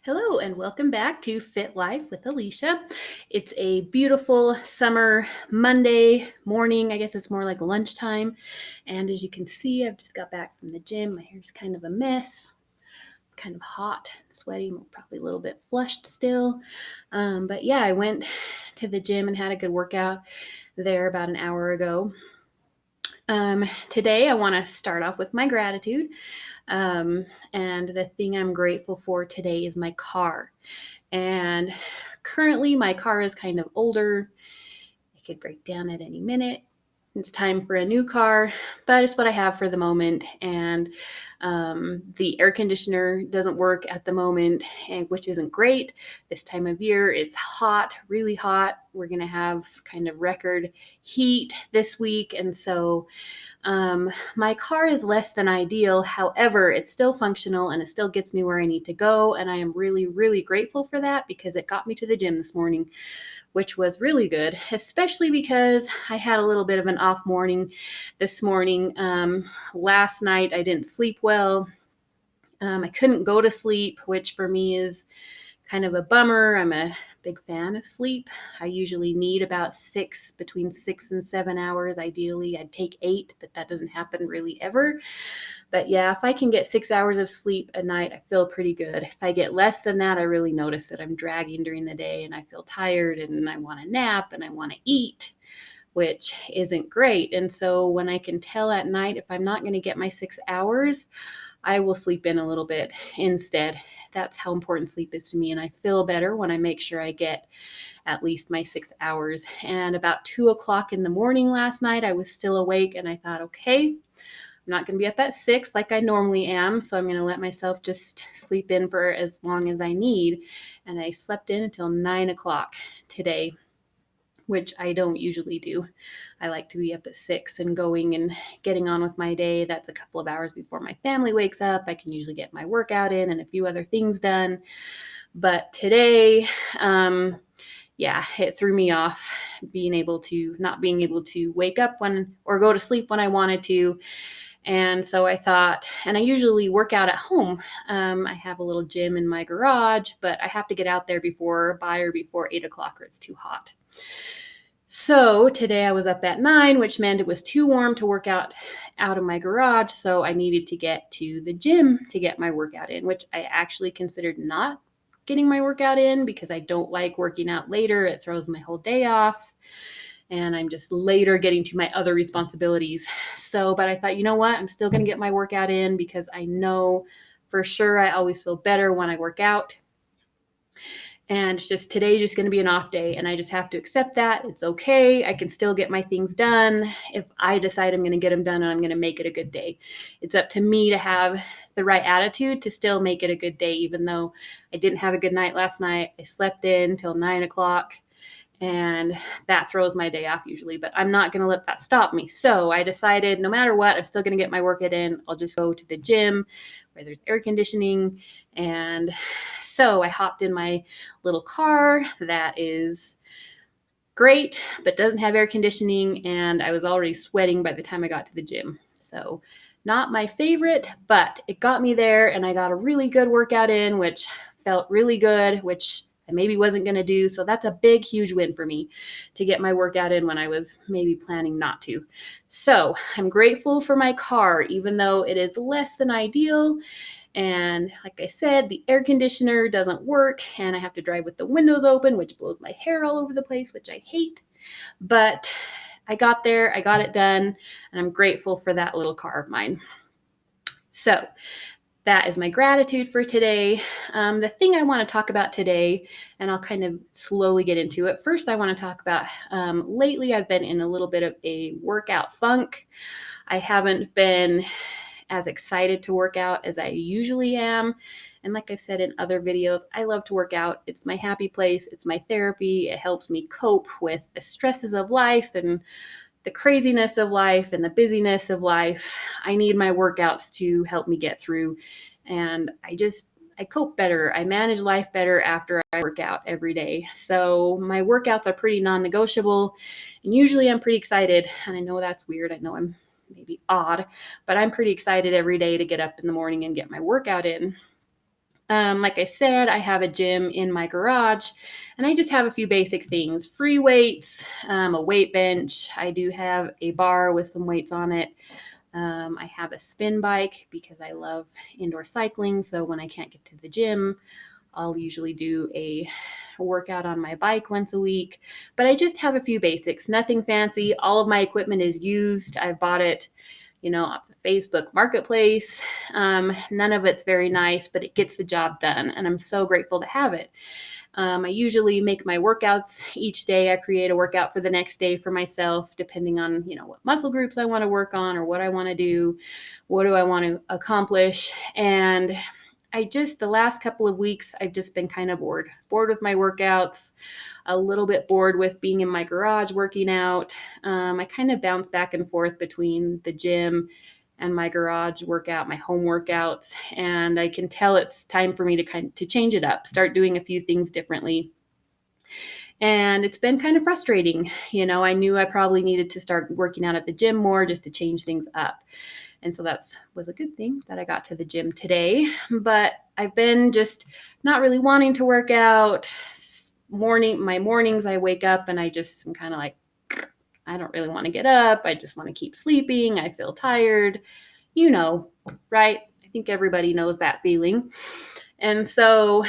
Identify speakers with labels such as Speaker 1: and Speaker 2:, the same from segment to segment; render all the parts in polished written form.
Speaker 1: Hello, and welcome back to Fit Life with Alicia. It's a beautiful summer Monday morning. I guess it's more like lunchtime. And as you can see, I've just got back from the gym. My hair's kind of a mess, kind of hot, sweaty, probably a little bit flushed still. But yeah, I went to the gym and had a good workout there about an hour ago. Today, I want to start off with my gratitude. And the thing I'm grateful for today is my car. And currently, my car is kind of older. It could break down at any minute. It's time for a new car, but it's what I have for the moment. And the air conditioner doesn't work at the moment, which isn't great. This time of year, it's hot, really hot. We're going to have kind of record heat this week. And so my car is less than ideal. However, it's still functional and it still gets me where I need to go. And I am really, really grateful for that because it got me to the gym this morning, which was really good, especially because I had a little bit of an off morning this morning. Last night I didn't sleep well. I couldn't go to sleep, which for me is kind of a bummer. I'm a big fan of sleep. I usually need about between 6 and 7 hours. Ideally, I'd take 8, but that doesn't happen really ever. But yeah, if I can get 6 hours of sleep a night, I feel pretty good. If I get less than that, I really notice that I'm dragging during the day and I feel tired and I want to nap and I want to eat, which isn't great. And so when I can tell at night if I'm not going to get my 6 hours, I will sleep in a little bit instead. That's how important sleep is to me. And I feel better when I make sure I get at least my 6 hours. And about 2 o'clock in the morning last night, I was still awake and I thought, okay, I'm not going to be up at 6 like I normally am. So I'm going to let myself just sleep in for as long as I need. And I slept in until 9 o'clock today, which I don't usually do. I like to be up at 6 and going and getting on with my day. That's a couple of hours before my family wakes up. I can usually get my workout in and a few other things done. But today, it threw me off not being able to wake up or go to sleep when I wanted to. And so I thought, and I usually work out at home. I have a little gym in my garage, but I have to get out there before 8 o'clock or it's too hot. So today I was up at 9, which meant it was too warm to work out of my garage. So I needed to get to the gym to get my workout in, which I actually considered not getting my workout in because I don't like working out later. It throws my whole day off. And I'm just later getting to my other responsibilities. But I thought, you know what? I'm still going to get my workout in because I know for sure I always feel better when I work out. And it's just today's just going to be an off day. And I just have to accept that. It's okay. I can still get my things done if I decide I'm going to get them done and I'm going to make it a good day. It's up to me to have the right attitude to still make it a good day, even though I didn't have a good night last night. I slept in till 9 o'clock. And that throws my day off usually, but I'm not going to let that stop me. So I decided no matter what, I'm still going to get my workout in. I'll just go to the gym where there's air conditioning. And so I hopped in my little car that is great, but doesn't have air conditioning. And I was already sweating by the time I got to the gym. So not my favorite, but it got me there and I got a really good workout in, which felt really good, which I maybe wasn't going to do. So that's a big, huge win for me to get my workout in when I was maybe planning not to. So I'm grateful for my car, even though it is less than ideal. And like I said, the air conditioner doesn't work and I have to drive with the windows open, which blows my hair all over the place, which I hate. But I got there, I got it done, and I'm grateful for that little car of mine. So that is my gratitude for today. The thing I want to talk about today, and I'll kind of slowly get into it. First, I want to talk about lately I've been in a little bit of a workout funk. I haven't been as excited to work out as I usually am. And like I've said in other videos, I love to work out. It's my happy place. It's my therapy. It helps me cope with the stresses of life and the craziness of life and the busyness of life. I need my workouts to help me get through. And I cope better. I manage life better after I work out every day. So my workouts are pretty non-negotiable. And usually I'm pretty excited. And I know that's weird. I know I'm maybe odd, but I'm pretty excited every day to get up in the morning and get my workout in. Like I said, I have a gym in my garage, and I just have a few basic things: free weights, a weight bench. I do have a bar with some weights on it. I have a spin bike because I love indoor cycling. So when I can't get to the gym, I'll usually do a workout on my bike once a week. But I just have a few basics, nothing fancy. All of my equipment is used. I've bought it, off the Facebook Marketplace. None of it's very nice, but it gets the job done. And I'm so grateful to have it. I usually make my workouts each day. I create a workout for the next day for myself, depending on, what muscle groups I want to work on or what I want to do, what do I want to accomplish. And the last couple of weeks, I've just been kind of bored with my workouts, a little bit bored with being in my garage working out. I kind of bounce back and forth between the gym and my garage workout, my home workouts, and I can tell it's time for me to change it up, start doing a few things differently. And it's been kind of frustrating. I knew I probably needed to start working out at the gym more just to change things up. And so that was a good thing that I got to the gym today. But I've been just not really wanting to work out. My mornings, I wake up and I'm kind of like, I don't really want to get up. I just want to keep sleeping. I feel tired, right? I think everybody knows that feeling. And so,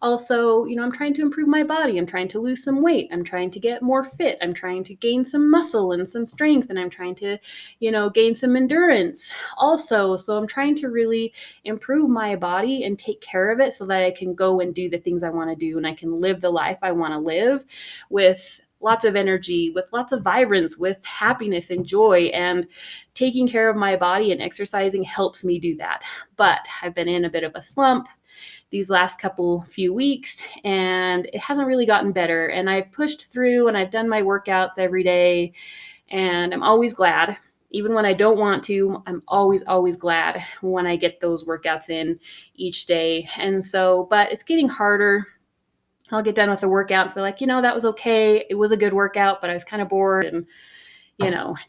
Speaker 1: also, I'm trying to improve my body. I'm trying to lose some weight. I'm trying to get more fit. I'm trying to gain some muscle and some strength. And I'm trying to, gain some endurance also. So I'm trying to really improve my body and take care of it so that I can go and do the things I want to do. And I can live the life I want to live with lots of energy, with lots of vibrance, with happiness and joy. And taking care of my body and exercising helps me do that. But I've been in a bit of a slump these last few weeks, and it hasn't really gotten better. And I've pushed through and I've done my workouts every day, and I'm always glad. Even when I don't want to, I'm always glad when I get those workouts in each day. And so, but it's getting harder. I'll get done with the workout and feel like, that was okay. It was a good workout, but I was kind of bored. And,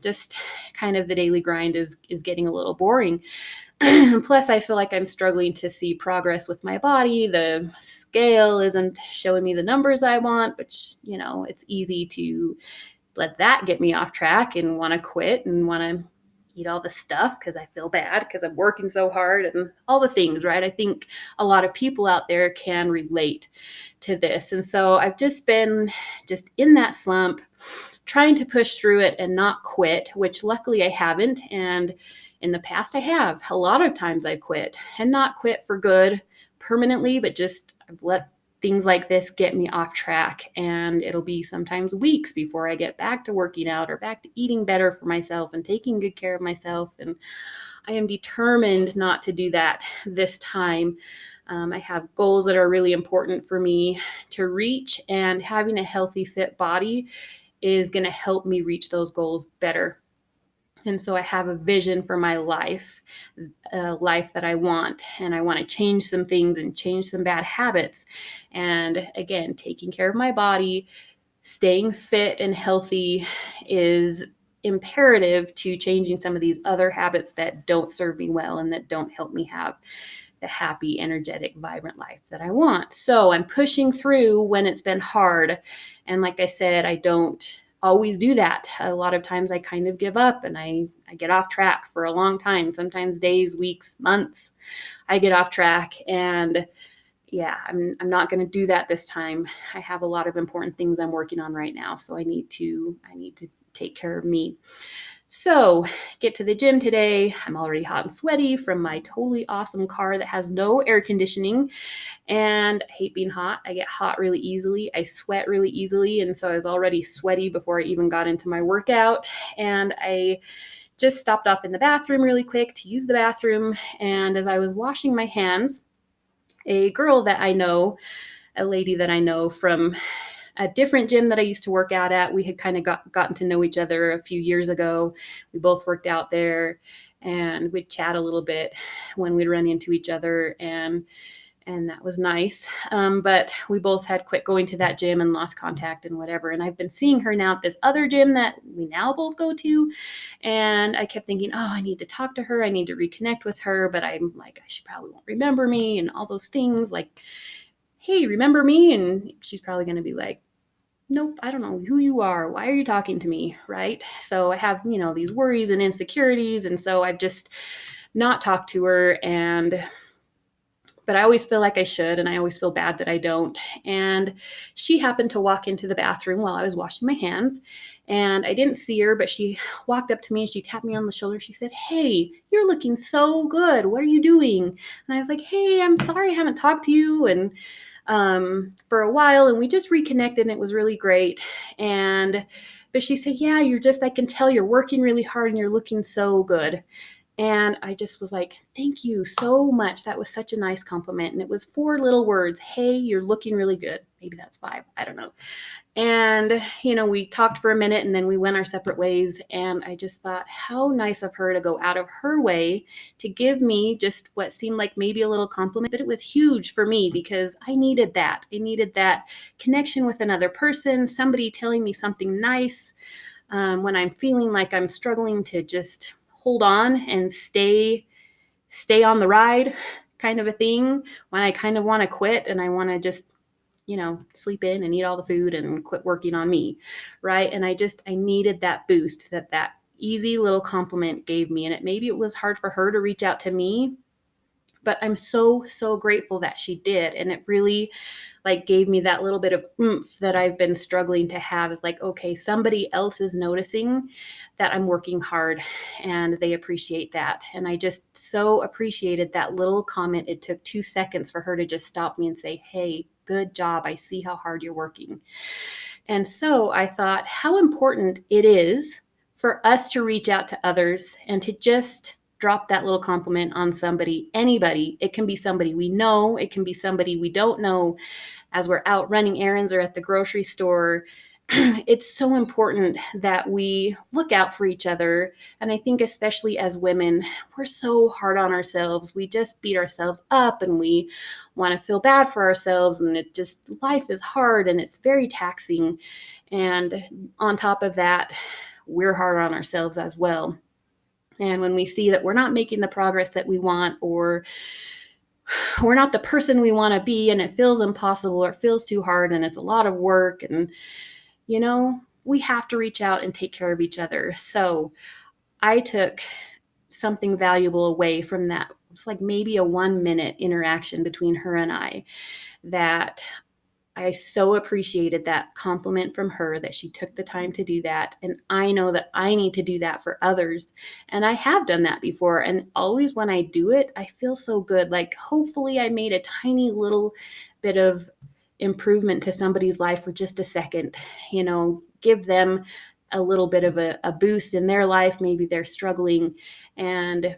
Speaker 1: just kind of the daily grind is getting a little boring. Plus, I feel like I'm struggling to see progress with my body. The scale isn't showing me the numbers I want, which, it's easy to let that get me off track and want to quit and want to eat all the stuff because I feel bad because I'm working so hard and all the things, right? I think a lot of people out there can relate to this. And so I've just been in that slump, trying to push through it and not quit, which luckily I haven't. And in the past I have. A lot of times I quit, and not quit for good permanently, but just I've let things like this get me off track, and it'll be sometimes weeks before I get back to working out or back to eating better for myself and taking good care of myself. And I am determined not to do that this time. I have goals that are really important for me to reach, and having a healthy, fit body is going to help me reach those goals better. And so I have a vision for my life, a life that I want, and I want to change some things and change some bad habits. And again, taking care of my body, staying fit and healthy is imperative to changing some of these other habits that don't serve me well and that don't help me have the happy, energetic, vibrant life that I want. So I'm pushing through when it's been hard. And like I said, I don't always do that. A lot of times I kind of give up and I get off track for a long time, sometimes days, weeks, months. I get off track, and yeah, I'm not going to do that this time. I have a lot of important things I'm working on right now, so I need to take care of me. So, get to the gym today. I'm already hot and sweaty from my totally awesome car that has no air conditioning. And I hate being hot. I get hot really easily. I sweat really easily. And so I was already sweaty before I even got into my workout. And I just stopped off in the bathroom really quick to use the bathroom. And as I was washing my hands, a girl that I know, a lady that I know from a different gym that I used to work out at, we had kind of gotten to know each other a few years ago. We both worked out there, and we'd chat a little bit when we'd run into each other. And and that was nice. But we both had quit going to that gym and lost contact and whatever. And I've been seeing her now at this other gym that we now both go to. And I kept thinking, oh, I need to talk to her. I need to reconnect with her. But I'm like, she probably won't remember me and all those things. Like, hey, remember me? And she's probably going to be like, nope, I don't know who you are. Why are you talking to me? Right. So I have, these worries and insecurities. And so I've just not talked to her. But I always feel like I should, and I always feel bad that I don't. And she happened to walk into the bathroom while I was washing my hands, and I didn't see her, but she walked up to me and she tapped me on the shoulder. She said, "Hey, you're looking so good. What are you doing?" And I was like, "Hey, I'm sorry I haven't talked to you and for a while," and we just reconnected, and it was really great. But she said, "Yeah, I can tell you're working really hard and you're looking so good." And I just was like, thank you so much. That was such a nice compliment. And it was 4 little words. Hey, you're looking really good. Maybe that's 5. I don't know. And, we talked for a minute and then we went our separate ways. And I just thought how nice of her to go out of her way to give me just what seemed like maybe a little compliment, but it was huge for me because I needed that. I needed that connection with another person, somebody telling me something nice when I'm feeling like I'm struggling to just hold on and stay on the ride kind of a thing, when I kind of want to quit and I want to just sleep in and eat all the food and quit working on me, right? And I needed that boost that easy little compliment gave me. And maybe it was hard for her to reach out to me, but I'm so grateful that she did. And it really gave me that little bit of oomph that I've been struggling to have, is like, okay, somebody else is noticing that I'm working hard and they appreciate that. And I just so appreciated that little comment. It took 2 seconds for her to just stop me and say, "Hey, good job. I see how hard you're working." And so I thought how important it is for us to reach out to others and to just drop that little compliment on somebody, anybody. It can be somebody we know, it can be somebody we don't know, as we're out running errands or at the grocery store. It's so important that we look out for each other. And I think especially as women, we're so hard on ourselves. We just beat ourselves up and we want to feel bad for ourselves. And life is hard and it's very taxing. And on top of that, we're hard on ourselves as well. And when we see that we're not making the progress that we want, or we're not the person we want to be, and it feels impossible or it feels too hard and it's a lot of work, and we have to reach out and take care of each other. So I took something valuable away from that. It's like maybe a 1-minute interaction between her and I, that I so appreciated that compliment from her, that she took the time to do that. And I know that I need to do that for others. And I have done that before. And always when I do it, I feel so good. Like hopefully I made a tiny little bit of improvement to somebody's life for just a second, give them a little bit of a boost in their life. Maybe they're struggling. And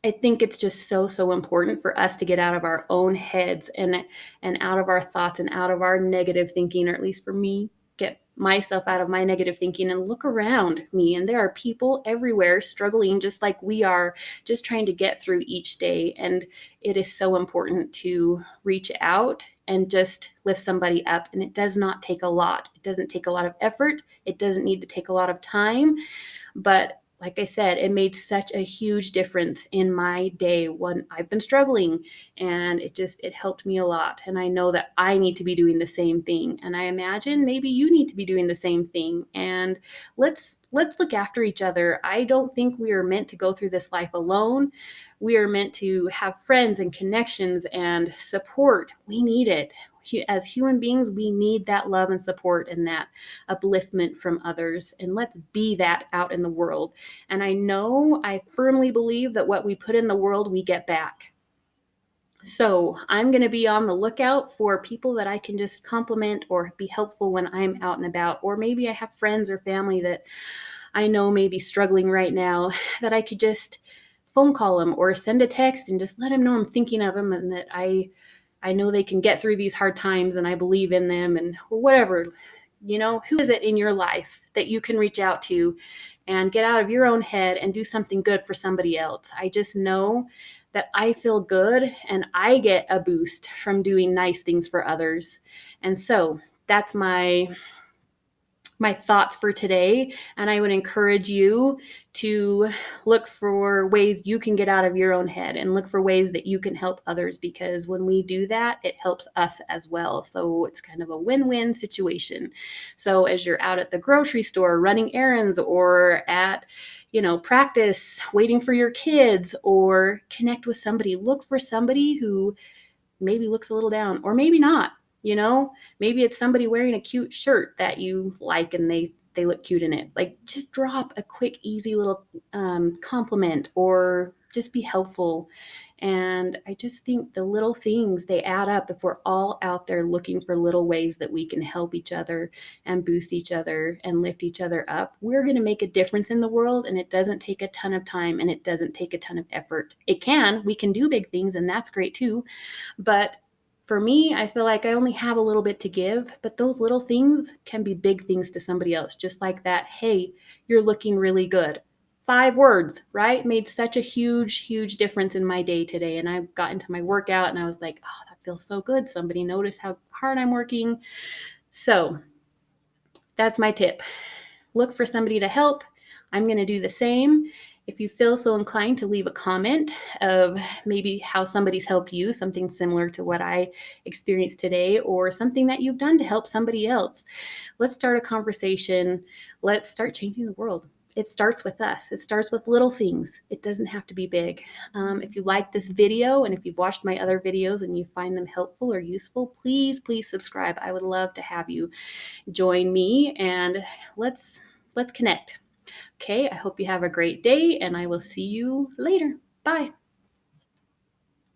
Speaker 1: I think it's just so important for us to get out of our own heads and out of our thoughts and out of our negative thinking, or at least for me, get myself out of my negative thinking and look around me. And there are people everywhere struggling just like we are, just trying to get through each day. And it is so important to reach out and just lift somebody up. And it does not take a lot. It doesn't take a lot of effort. It doesn't need to take a lot of time. But like I said, it made such a huge difference in my day when I've been struggling, and it helped me a lot. And I know that I need to be doing the same thing. And I imagine maybe you need to be doing the same thing. And let's look after each other. I don't think we are meant to go through this life alone. We are meant to have friends and connections and support. We need it. As human beings, we need that love and support and that upliftment from others. And let's be that out in the world. And I firmly believe that what we put in the world, we get back. So I'm going to be on the lookout for people that I can just compliment or be helpful when I'm out and about. Or maybe I have friends or family that I know may be struggling right now, that I could just phone call them or send a text and just let them know I'm thinking of them, and that I know they can get through these hard times and I believe in them, and or whatever. Who is it in your life that you can reach out to and get out of your own head and do something good for somebody else? I just know that I feel good and I get a boost from doing nice things for others. And so that's my thoughts for today. And I would encourage you to look for ways you can get out of your own head and look for ways that you can help others, because when we do that, it helps us as well. So it's kind of a win-win situation. So as you're out at the grocery store running errands, or at practice waiting for your kids, or connect with somebody, look for somebody who maybe looks a little down, or maybe not. Maybe it's somebody wearing a cute shirt that you like and they look cute in it. Like, just drop a quick, easy little compliment, or just be helpful. And I just think the little things, they add up. If we're all out there looking for little ways that we can help each other and boost each other and lift each other up, we're going to make a difference in the world. And it doesn't take a ton of time, and it doesn't take a ton of effort. We can do big things, and that's great too. But for me, I feel like I only have a little bit to give, but those little things can be big things to somebody else. Just like that, hey, you're looking really good. 5 words, right? Made such a huge, huge difference in my day today. And I got into my workout and I was like, oh, that feels so good. Somebody noticed how hard I'm working. So that's my tip. Look for somebody to help. I'm going to do the same. If you feel so inclined to leave a comment of maybe how somebody's helped you, something similar to what I experienced today, or something that you've done to help somebody else, let's start a conversation. Let's start changing the world. It starts with us. It starts with little things. It doesn't have to be big. If you like this video, and if you've watched my other videos and you find them helpful or useful, please subscribe. I would love to have you join me, and let's connect. Okay, I hope you have a great day, and I will see you later. Bye.